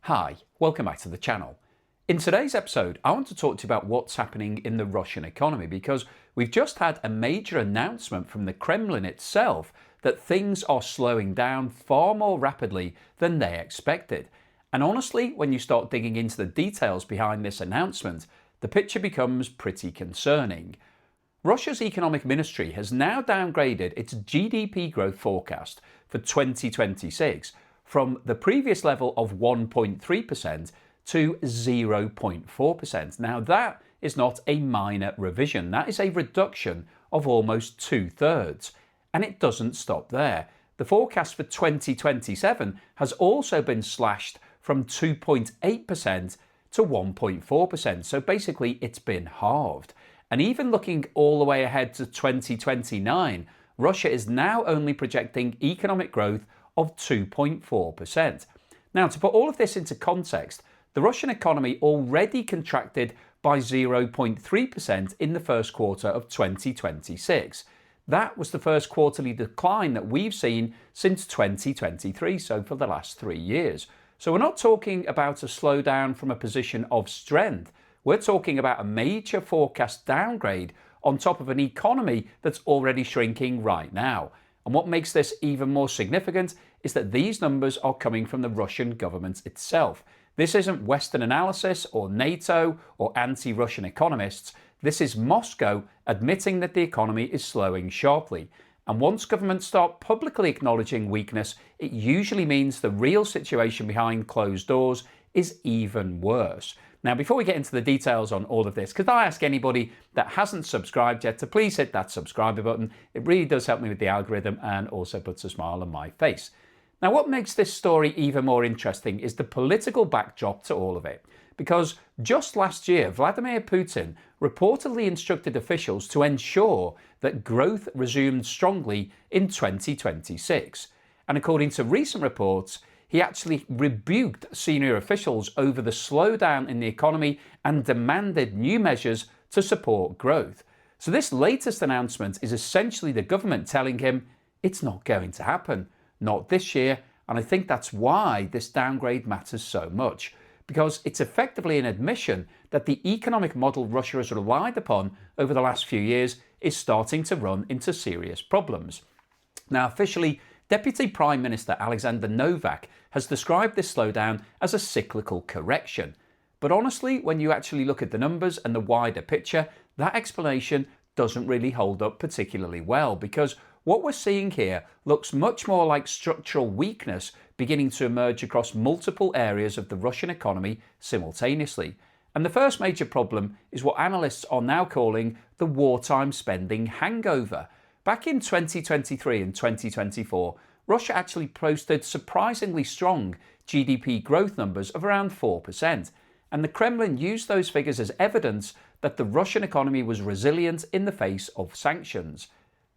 Hi, welcome back to the channel. In today's episode, I want to talk to you about what's happening in the Russian economy because we've just had a major announcement from the Kremlin itself that things are slowing down far more rapidly than they expected. And honestly, when you start digging into the details behind this announcement, the picture becomes pretty concerning. Russia's economic ministry has now downgraded its GDP growth forecast for 2026 from the previous level of 1.3% to 0.4%. Now that is not a minor revision, that is a reduction of almost 2/3. And it doesn't stop there. The forecast for 2027 has also been slashed from 2.8% to 1.4%. So basically it's been halved. And even looking all the way ahead to 2029, Russia is now only projecting economic growth of 2.4%. Now, to put all of this into context, the Russian economy already contracted by 0.3% in the first quarter of 2026. That was the first quarterly decline that we've seen since 2023, so for the last 3 years. So we're not talking about a slowdown from a position of strength. We're talking about a major forecast downgrade on top of an economy that's already shrinking right now. And what makes this even more significant is that these numbers are coming from the Russian government itself. This isn't Western analysis or NATO or anti-Russian economists. This is Moscow admitting that the economy is slowing sharply. And once governments start publicly acknowledging weakness, it usually means the real situation behind closed doors is even worse. Now, before we get into the details on all of this, could I ask anybody that hasn't subscribed yet to please hit that subscribe button? It really does help me with the algorithm and also puts a smile on my face. Now, what makes this story even more interesting is the political backdrop to all of it. Because just last year, Vladimir Putin reportedly instructed officials to ensure that growth resumed strongly in 2026. And according to recent reports, he actually rebuked senior officials over the slowdown in the economy and demanded new measures to support growth. So this latest announcement is essentially the government telling him it's not going to happen, not this year. And I think that's why this downgrade matters so much, because it's effectively an admission that the economic model Russia has relied upon over the last few years is starting to run into serious problems. Now, officially, Deputy Prime Minister Alexander Novak has described this slowdown as a cyclical correction. But honestly, when you actually look at the numbers and the wider picture, that explanation doesn't really hold up particularly well, because what we're seeing here looks much more like structural weakness beginning to emerge across multiple areas of the Russian economy simultaneously. And the first major problem is what analysts are now calling the wartime spending hangover. Back in 2023 and 2024, Russia actually posted surprisingly strong GDP growth numbers of around 4%. And the Kremlin used those figures as evidence that the Russian economy was resilient in the face of sanctions.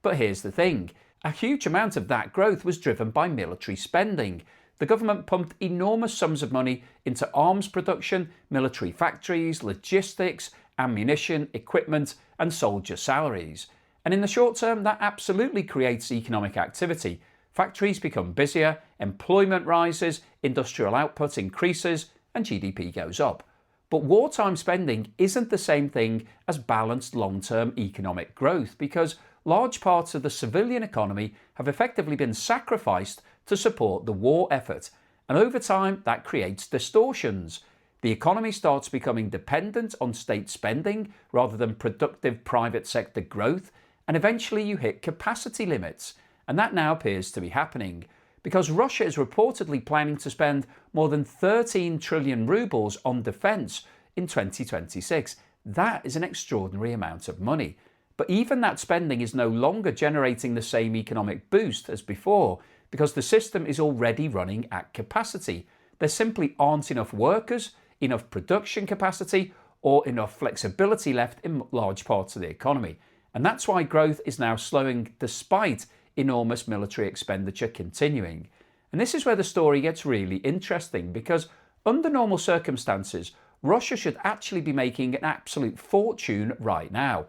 But here's the thing, a huge amount of that growth was driven by military spending. The government pumped enormous sums of money into arms production, military factories, logistics, ammunition, equipment, and soldier salaries. And in the short term, that absolutely creates economic activity. Factories become busier, employment rises, industrial output increases, and GDP goes up. But wartime spending isn't the same thing as balanced long-term economic growth, because large parts of the civilian economy have effectively been sacrificed to support the war effort. And over time, that creates distortions. The economy starts becoming dependent on state spending rather than productive private sector growth, and eventually you hit capacity limits. And that now appears to be happening, because Russia is reportedly planning to spend more than 13 trillion rubles on defence in 2026. That is an extraordinary amount of money. But even that spending is no longer generating the same economic boost as before, because the system is already running at capacity. There simply aren't enough workers, enough production capacity, or enough flexibility left in large parts of the economy. And that's why growth is now slowing despite enormous military expenditure continuing. And this is where the story gets really interesting, because under normal circumstances, Russia should actually be making an absolute fortune right now.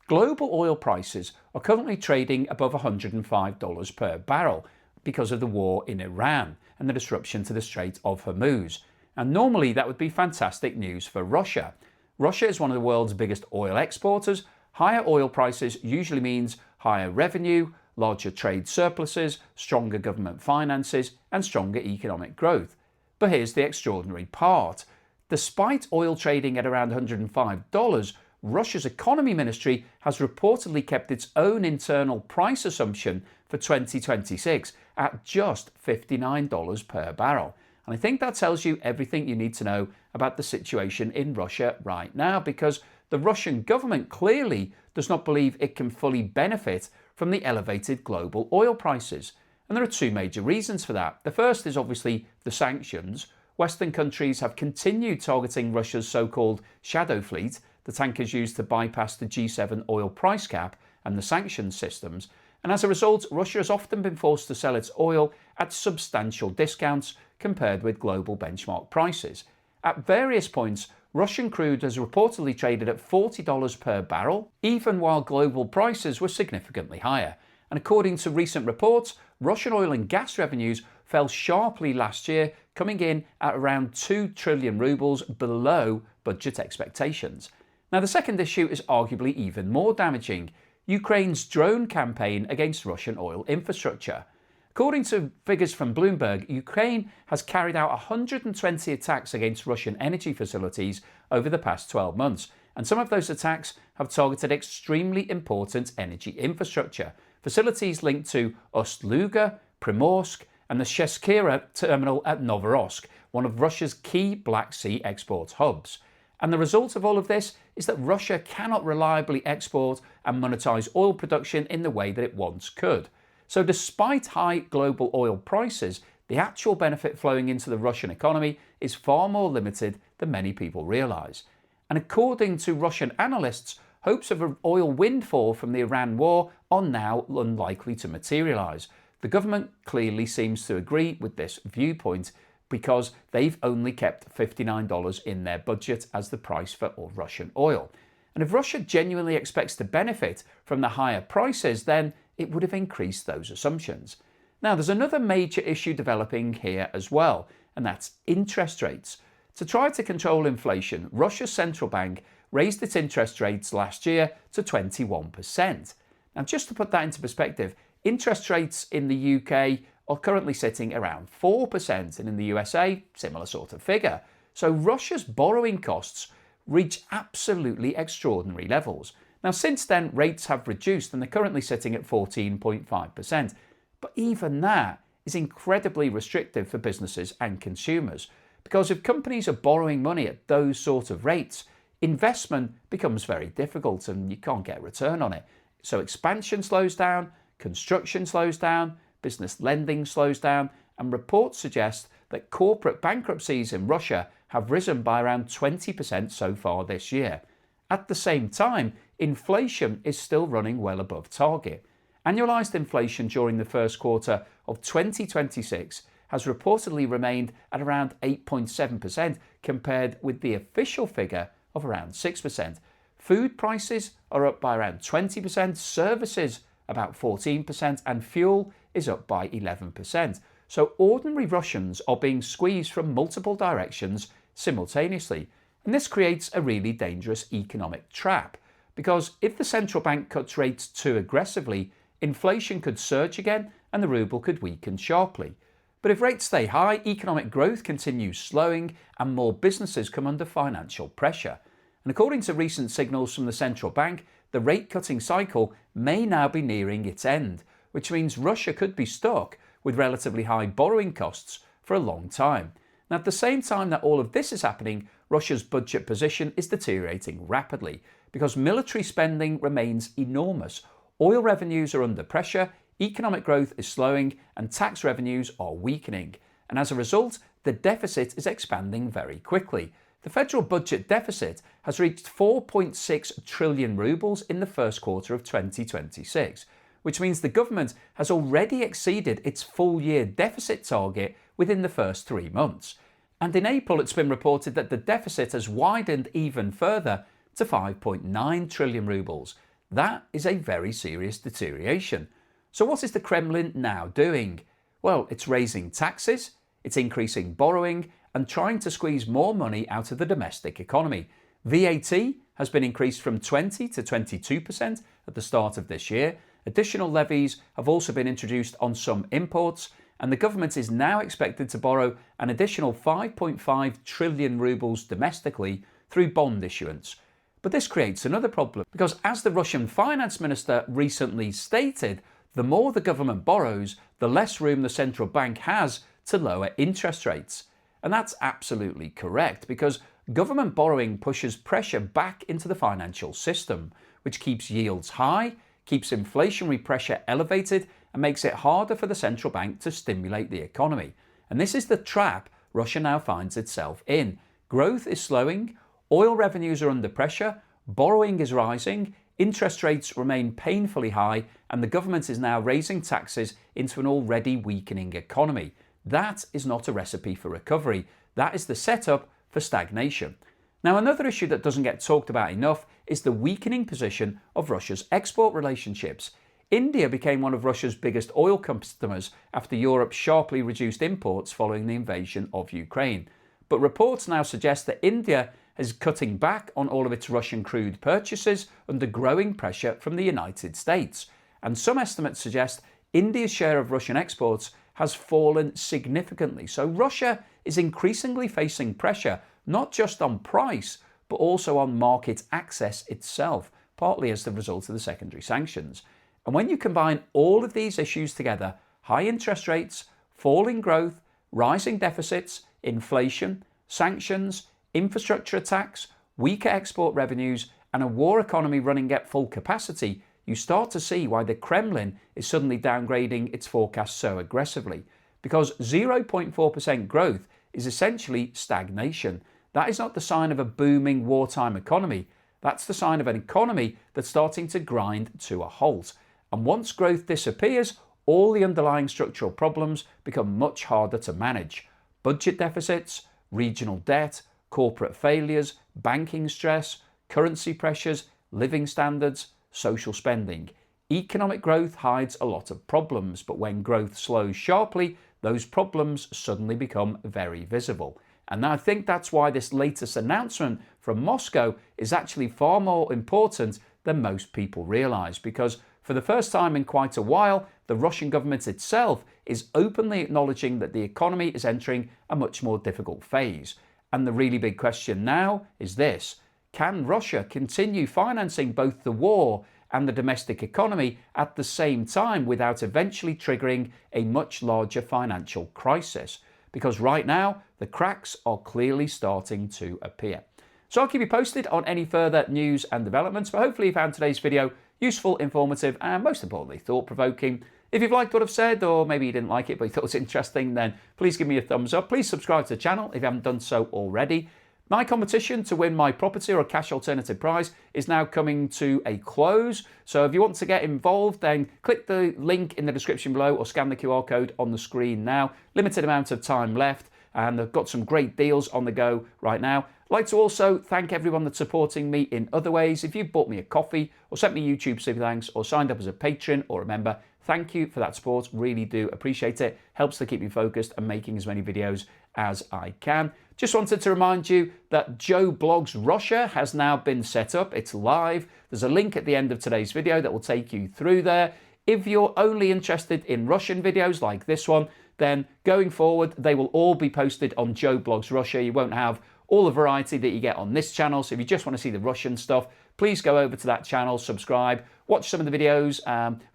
Global oil prices are currently trading above $105 per barrel because of the war in Iran and the disruption to the Strait of Hormuz. And normally that would be fantastic news for Russia. Russia is one of the world's biggest oil exporters. Higher oil prices usually means higher revenue, larger trade surpluses, stronger government finances, and stronger economic growth. But here's the extraordinary part. Despite oil trading at around $105, Russia's economy ministry has reportedly kept its own internal price assumption for 2026 at just $59 per barrel. And I think that tells you everything you need to know about the situation in Russia right now, because the Russian government clearly does not believe it can fully benefit from the elevated global oil prices. And there are two major reasons for that. The first is obviously the sanctions. Western countries have continued targeting Russia's so-called shadow fleet, the tankers used to bypass the G7 oil price cap and the sanctions systems. And as a result, Russia has often been forced to sell its oil at substantial discounts compared with global benchmark prices. At various points, Russian crude has reportedly traded at $40 per barrel, even while global prices were significantly higher. And according to recent reports, Russian oil and gas revenues fell sharply last year, coming in at around 2 trillion rubles below budget expectations. Now, the second issue is arguably even more damaging: Ukraine's drone campaign against Russian oil infrastructure. According to figures from Bloomberg, Ukraine has carried out 120 attacks against Russian energy facilities over the past 12 months, and some of those attacks have targeted extremely important energy infrastructure, facilities linked to Ust-Luga, Primorsk, and the Sheskira terminal at Novorossiysk, one of Russia's key Black Sea export hubs. And the result of all of this is that Russia cannot reliably export and monetize oil production in the way that it once could. So despite high global oil prices, the actual benefit flowing into the Russian economy is far more limited than many people realize. And according to Russian analysts, hopes of an oil windfall from the Iran war are now unlikely to materialize. The government clearly seems to agree with this viewpoint, because they've only kept $59 in their budget as the price for Russian oil. And if Russia genuinely expects to benefit from the higher prices, then it would have increased those assumptions. Now, there's another major issue developing here as well, and that's interest rates. To try to control inflation, Russia's central bank raised its interest rates last year to 21%. Now, just to put that into perspective, interest rates in the UK are currently sitting around 4%, and in the USA, similar sort of figure. So Russia's borrowing costs reach absolutely extraordinary levels. Now, since then, rates have reduced and they're currently sitting at 14.5%. But even that is incredibly restrictive for businesses and consumers, because if companies are borrowing money at those sort of rates, investment becomes very difficult and you can't get a return on it. So expansion slows down, construction slows down, business lending slows down, and reports suggest that corporate bankruptcies in Russia have risen by around 20% so far this year. At the same time, inflation is still running well above target. Annualized inflation during the first quarter of 2026 has reportedly remained at around 8.7% compared with the official figure of around 6%. Food prices are up by around 20%, services about 14%, and fuel is up by 11%. So ordinary Russians are being squeezed from multiple directions simultaneously. And this creates a really dangerous economic trap, because if the central bank cuts rates too aggressively, inflation could surge again and the ruble could weaken sharply. But if rates stay high, economic growth continues slowing and more businesses come under financial pressure. And according to recent signals from the central bank, the rate-cutting cycle may now be nearing its end, which means Russia could be stuck with relatively high borrowing costs for a long time. Now, at the same time that all of this is happening, Russia's budget position is deteriorating rapidly because military spending remains enormous, oil revenues are under pressure, economic growth is slowing, and tax revenues are weakening. And as a result, the deficit is expanding very quickly. The federal budget deficit has reached 4.6 trillion rubles in the first quarter of 2026, which means the government has already exceeded its full-year deficit target within the first 3 months. And in April, it's been reported that the deficit has widened even further to 5.9 trillion rubles. That is a very serious deterioration. So what is the Kremlin now doing? Well, it's raising taxes, it's increasing borrowing, and trying to squeeze more money out of the domestic economy. VAT has been increased from 20 to 22% at the start of this year. Additional levies have also been introduced on some imports, and the government is now expected to borrow an additional 5.5 trillion rubles domestically through bond issuance. But this creates another problem, because as the Russian finance minister recently stated, the more the government borrows, the less room the central bank has to lower interest rates. And that's absolutely correct, because government borrowing pushes pressure back into the financial system, which keeps yields high, keeps inflationary pressure elevated, and makes it harder for the central bank to stimulate the economy. And this is the trap Russia now finds itself in. Growth is slowing, oil revenues are under pressure, borrowing is rising, interest rates remain painfully high, and the government is now raising taxes into an already weakening economy. That is not a recipe for recovery. That is the setup for stagnation. Now, another issue that doesn't get talked about enough is the weakening position of Russia's export relationships. India became one of Russia's biggest oil customers after Europe sharply reduced imports following the invasion of Ukraine. But reports now suggest that India is cutting back on all of its Russian crude purchases under growing pressure from the United States. And some estimates suggest India's share of Russian exports has fallen significantly. So Russia is increasingly facing pressure, not just on price, but also on market access itself, partly as the result of the secondary sanctions. And when you combine all of these issues together, high interest rates, falling growth, rising deficits, inflation, sanctions, infrastructure attacks, weaker export revenues, and a war economy running at full capacity, you start to see why the Kremlin is suddenly downgrading its forecast so aggressively. Because 0.4% growth is essentially stagnation. That is not the sign of a booming wartime economy. That's the sign of an economy that's starting to grind to a halt. And once growth disappears, all the underlying structural problems become much harder to manage. Budget deficits, regional debt, corporate failures, banking stress, currency pressures, living standards, social spending. Economic growth hides a lot of problems, but when growth slows sharply, those problems suddenly become very visible. And I think that's why this latest announcement from Moscow is actually far more important than most people realize, because for the first time in quite a while, the Russian government itself is openly acknowledging that the economy is entering a much more difficult phase. And the really big question now is this: can Russia continue financing both the war and the domestic economy at the same time without eventually triggering a much larger financial crisis? Because right now, the cracks are clearly starting to appear. So I'll keep you posted on any further news and developments, but hopefully you found today's video useful, informative, and most importantly, thought-provoking. If you've liked what I've said, or maybe you didn't like it but you thought it was interesting, then please give me a thumbs up. Please subscribe to the channel if you haven't done so already. My competition to win my property or a cash alternative prize is now coming to a close. So if you want to get involved, then click the link in the description below or scan the QR code on the screen now. Limited amount of time left, and I've got some great deals on the go right now. I'd like to also thank everyone that's supporting me in other ways. If you've bought me a coffee or sent me YouTube super thanks or signed up as a patron or a member, thank you for that support. Really do appreciate it. Helps to keep me focused and making as many videos as I can. Just wanted to remind you that Joe Blogs Russia has now been set up. It's live. There's a link at the end of today's video that will take you through there. If you're only interested in Russian videos like this one, then going forward, they will all be posted on Joe Blogs Russia. You won't have all the variety that you get on this channel. So if you just want to see the Russian stuff, please go over to that channel, subscribe, watch some of the videos,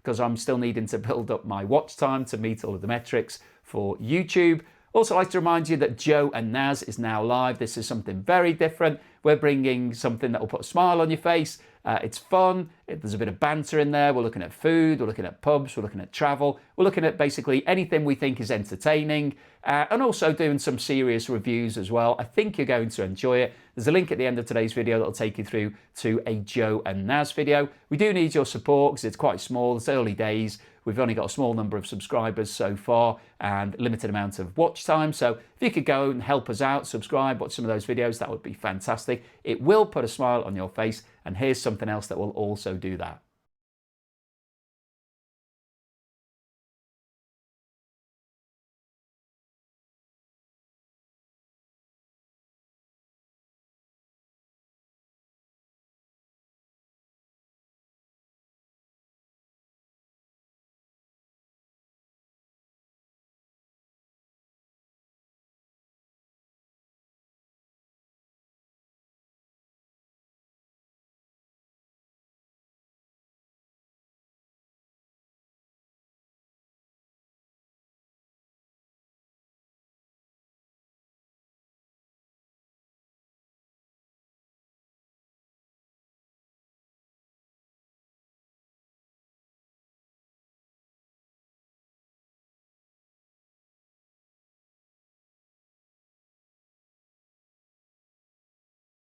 because I'm still needing to build up my watch time to meet all of the metrics for YouTube. Also, I'd like to remind you that Joe and Naz is now live. This is something very different. We're bringing something that will put a smile on your face. It's fun. There's a bit of banter in there. We're looking at food. We're looking at pubs. We're looking at travel. We're looking at basically anything we think is entertaining, and also doing some serious reviews as well. I think you're going to enjoy it. There's a link at the end of today's video that will take you through to a Joe and Naz video. We do need your support because it's quite small. It's early days. We've only got a small number of subscribers so far and limited amount of watch time. So if you could go and help us out, subscribe, watch some of those videos, that would be fantastic. It will put a smile on your face. And here's something else that will also do that.